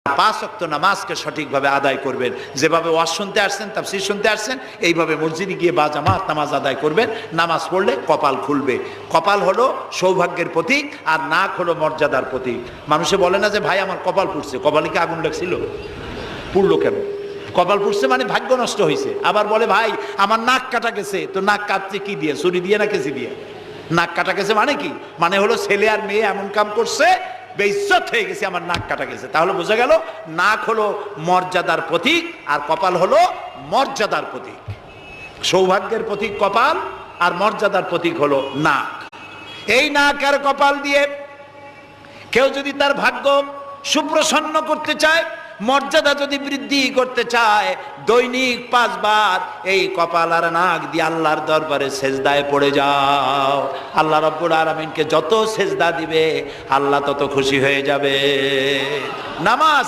পাঁচ ওয়াক্ত নামাজকে সঠিকভাবে আদায় করবেন। যেভাবে ওয়াজ শুনতে আসছেন, তাফসীর শুনতে আসছেন, এইভাবে মসজিদে গিয়ে বা জামাত নামাজ আদায় করবেন। নামাজ পড়লে কপাল খুলবে। কপাল হলো সৌভাগ্যের প্রতীক, আর নাক হলো মর্যাদার প্রতীক। মানুষে বলে না যে ভাই আমার কপাল পুড়ছে, কপালে কি আগুন লাগছিল? পুড়লো কেন? কপাল পুড়ছে মানে ভাগ্য নষ্ট হয়েছে। আবার বলে ভাই আমার নাক কাটা গেছে, তো নাক কাটছে কি দিয়ে? ছুরি দিয়ে না কেচি দিয়ে? নাক কাটা গেছে মানে কি? মানে হলো ছেলে আর মেয়ে এমন কাম করছে, বেইজ্জত হয়ে গেছে, আমার নাক কাটা গেছে। তাহলে বোঝা গেল নাক হলো মর্যাদার প্রতীক, আর কপাল হলো মর্যাদার প্রতীক। সৌভাগ্যের প্রতীক কপাল, আর মর্যাদার প্রতীক হলো নাক। এই নাক আর কপাল দিয়ে কেউ যদি তার ভাগ্য সুপ্রসন্ন করতে চায়, মর্যাদা যদি বৃদ্ধি করতে চায়, দৈনিক 5 বার এই কপাল আর নাক দিয়ে আল্লাহর দরবারে সেজদায় পড়ে যাও। আল্লাহ রাব্বুল আলামিনকে যত সেজদা দিবে আল্লাহ তত খুশি হয়ে যাবে। নামাজ